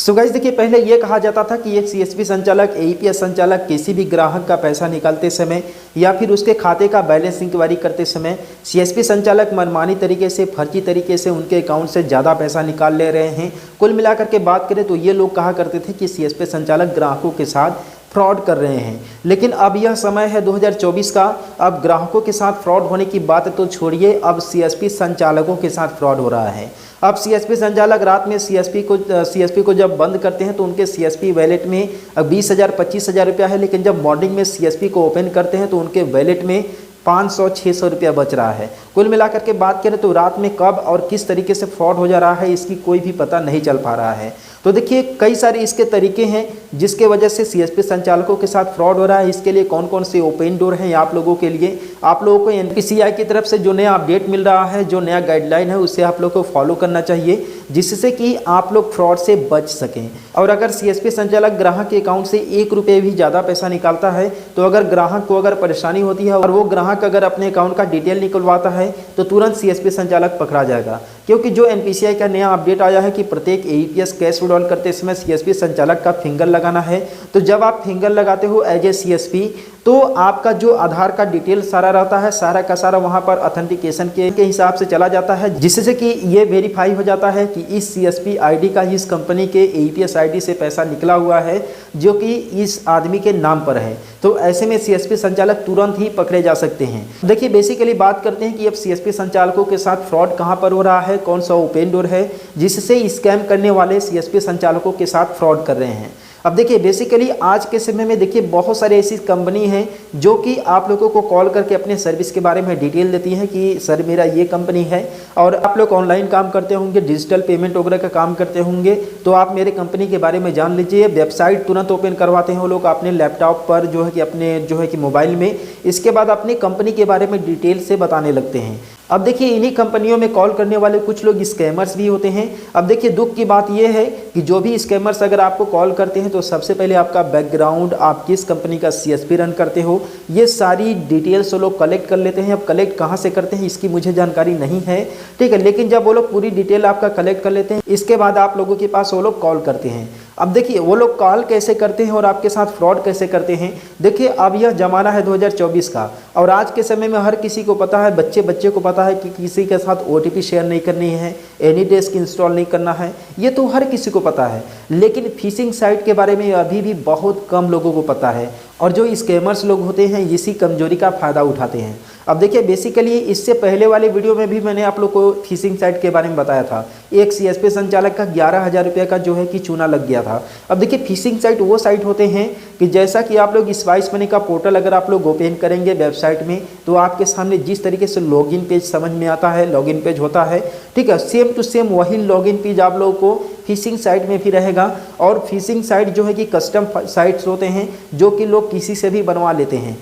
So guys देखिए, पहले ये कहा जाता था कि एक सीएसपी संचालक, एईपीएस संचालक किसी भी ग्राहक का पैसा निकालते समय या फिर उसके खाते का बैलेंस इंक्वायरी करते समय सीएसपी संचालक मनमानी तरीके से, फर्जी तरीके से उनके अकाउंट से ज़्यादा पैसा निकाल ले रहे हैं। कुल मिलाकर के बात करें तो ये लोग कहा करते थे कि सीएसपी संचालक ग्राहकों के साथ फ्रॉड कर रहे हैं। लेकिन अब यह समय है 2024 का। अब ग्राहकों के साथ फ्रॉड होने की बात तो छोड़िए, अब सीएसपी संचालकों के साथ फ्रॉड हो रहा है। अब सीएसपी संचालक रात में सीएसपी को जब बंद करते हैं तो उनके सीएसपी वैलेट में 20,000 25,000 रुपया है, लेकिन जब मॉर्निंग में सीएसपी को ओपन करते हैं तो उनके वैलेट में 500-600 रुपया बच रहा है। कुल मिलाकर के बात करें तो रात में कब और किस तरीके से फ्रॉड हो जा रहा है इसकी कोई भी पता नहीं चल पा रहा है। तो देखिए, कई सारे इसके तरीके हैं जिसके वजह से सीएसपी संचालकों के साथ फ्रॉड हो रहा है। इसके लिए कौन कौन से ओपन डोर हैं आप लोगों के लिए, आप लोगों को एनपीसीआई की तरफ से जो नया अपडेट मिल रहा है, जो नया गाइडलाइन है, उससे आप लोग को फॉलो करना चाहिए, जिससे कि आप लोग फ्रॉड से बच सकें। और अगर सीएसपी संचालक ग्राहक के अकाउंट से 1 रुपये भी ज़्यादा पैसा निकालता है तो अगर ग्राहक को अगर परेशानी होती है और वो ग्राहक अगर अपने अकाउंट का डिटेल निकलवाता है तो तुरंत सीएसपी संचालक पकड़ा जाएगा। क्योंकि जो एनपीसीआई का नया अपडेट आया है कि प्रत्येक एईपीएस कैश विड्रॉल करते समय सीएसपी संचालक का फिंगर लगाना है। तो जब आप फिंगर लगाते हो एज ए सीएसपी तो आपका जो आधार का डिटेल सारा रहता है, सारा का सारा वहां पर ऑथेंटिकेशन के हिसाब से चला जाता है, जिससे कि ये वेरीफाई हो जाता है कि इस सीएसपी आईडी का, इस कंपनी के एईपीएस आईडी से पैसा निकला हुआ है जो कि इस आदमी के नाम पर है। तो ऐसे में सीएसपी संचालक तुरंत ही पकड़े जा सकते हैं। देखिए, बेसिकली बात करते हैं कि अब सीएसपी संचालकों के साथ फ्रॉड कहां पर हो रहा है, कौन सा ओपन डोर है जिससे स्कैम करने वाले सीएसपी संचालकों के साथ फ्रॉड कर रहे हैं। अब देखिए, बेसिकली आज के समय में देखिए बहुत सारे ऐसी कंपनी हैं जो कि आप लोगों को कॉल करके अपने सर्विस के बारे में डिटेल देती हैं कि सर मेरा ये कंपनी है और आप लोग ऑनलाइन काम करते होंगे, डिजिटल पेमेंट वगैरह का काम करते होंगे, तो आप मेरे कंपनी के बारे में जान लीजिए। वेबसाइट तुरंत ओपन करवाते हैं वो लोग अपने लैपटॉप पर, जो है कि अपने मोबाइल में। इसके बाद अपनी कंपनी के बारे में डिटेल से बताने लगते हैं। अब देखिए, इन्हीं कंपनियों में कॉल करने वाले कुछ लोग स्कैमर्स भी होते हैं। अब देखिए, दुख की बात यह है कि जो भी स्कैमर्स अगर आपको कॉल करते हैं तो सबसे पहले आपका बैकग्राउंड, आप किस कंपनी का सीएसपी रन करते हो, ये सारी डिटेल्स वो लोग कलेक्ट कर लेते हैं। अब कलेक्ट कहाँ से करते हैं इसकी मुझे जानकारी नहीं है, ठीक है, लेकिन जब वो लोग पूरी डिटेल आपका कलेक्ट कर लेते हैं इसके बाद आप लोगों के पास वो लोग कॉल करते हैं। अब देखिए, वो लोग कॉल कैसे करते हैं और आपके साथ फ्रॉड कैसे करते हैं। देखिए, अब यह ज़माना है 2024 का और आज के समय में हर किसी को पता है, बच्चे को पता है कि किसी के साथ ओटीपी शेयर नहीं करनी है, एनीडेस्क इंस्टॉल नहीं करना है, ये तो हर किसी को पता है। लेकिन फिशिंग साइट के बारे में अभी भी बहुत कम लोगों को पता है और जो स्कैमर्स लोग होते हैं इसी कमजोरी का फ़ायदा उठाते हैं। अब देखिए, बेसिकली इससे पहले वाले वीडियो में भी मैंने आप लोग को फिशिंग साइट के बारे में बताया था। एक सीएसपी संचालक का 11,000 रुपये का जो है कि चूना लग गया था। अब देखिए, फिशिंग साइट वो साइट होते हैं कि जैसा कि आप लोग स्पाइस मनी का पोर्टल अगर आप लोग ओपन करेंगे वेबसाइट में तो आपके सामने जिस तरीके से लॉगिन पेज समझ में आता है, लॉगिन पेज होता है, ठीक है, सेम टू सेम वही लॉगिन पेज आप लोगों को फिशिंग साइट में भी रहेगा। और फिशिंग साइट जो है कि कस्टम साइट्स होते हैं जो कि लोग किसी से भी बनवा लेते हैं।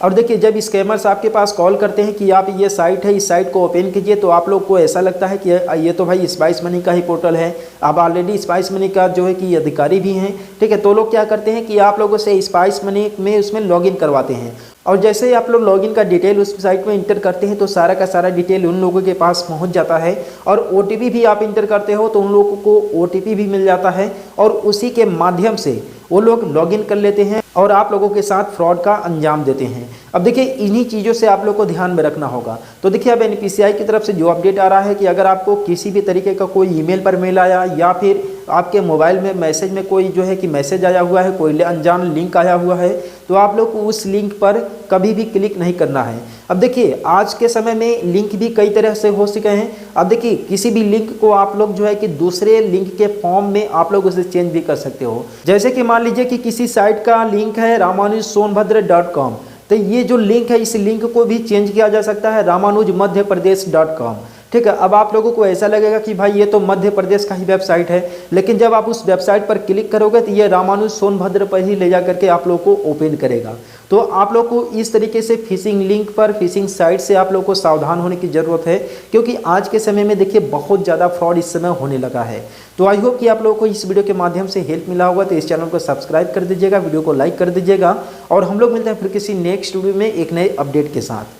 और देखिए, जब स्कैमर्स आपके पास कॉल करते हैं कि आप ये साइट है, इस साइट को ओपन कीजिए, तो आप लोग को ऐसा लगता है कि ये तो भाई स्पाइस मनी का ही पोर्टल है, आप ऑलरेडी स्पाइस मनी का जो है कि अधिकारी भी हैं, ठीक है। तो लोग क्या करते हैं कि आप लोगों से स्पाइस मनी में उसमें लॉगिन करवाते हैं और जैसे ही आप लोग लॉगिन का डिटेल उस साइट में इंटर करते हैं तो सारा का सारा डिटेल उन लोगों के पास पहुंच जाता है और ओटीपी भी आप इंटर करते हो तो उन लोगों को ओटीपी भी मिल जाता है और उसी के माध्यम से वो लोग लॉगिन कर लेते हैं और आप लोगों के साथ फ्रॉड का अंजाम देते हैं। अब देखिए, इन्हीं चीज़ों से आप लोग को ध्यान में रखना होगा। तो देखिए, अब एनपीसीआई की तरफ से जो अपडेट आ रहा है कि अगर आपको किसी भी तरीके का कोई ईमेल पर मेल आया या फिर आपके मोबाइल में मैसेज में कोई जो है कि मैसेज आया हुआ है, कोई अनजान लिंक आया हुआ है, तो आप लोग को उस लिंक पर कभी भी क्लिक नहीं करना है। अब देखिए, आज के समय में लिंक भी कई तरह से हो सके हैं। अब देखिए, किसी भी लिंक को आप लोग जो है कि दूसरे लिंक के फॉर्म में आप लोग उसे चेंज भी कर सकते हो। जैसे कि मान लीजिए कि किसी साइट का लिंक है ramanuj.sonbhadra.com, तो ये जो लिंक है इस लिंक को भी चेंज किया जा सकता है ramanujmadhyapradesh.com, ठीक है। अब आप लोगों को ऐसा लगेगा कि भाई ये तो मध्य प्रदेश का ही वेबसाइट है, लेकिन जब आप उस वेबसाइट पर क्लिक करोगे तो ये रामानुज सोनभद्र पर ही ले जा करके आप लोगों को ओपन करेगा। तो आप लोग को इस तरीके से फिशिंग लिंक पर, फिशिंग साइट से आप लोग को सावधान होने की ज़रूरत है, क्योंकि आज के समय में देखिए बहुत ज़्यादा फ्रॉड इस समय होने लगा है। तो आई होप कि आप लोगों को इस वीडियो के माध्यम से हेल्प मिला होगा। तो इस चैनल को सब्सक्राइब कर दीजिएगा, वीडियो को लाइक कर दीजिएगा और हम लोग मिलते हैं फिर किसी नेक्स्ट वीडियो में एक नए अपडेट के साथ।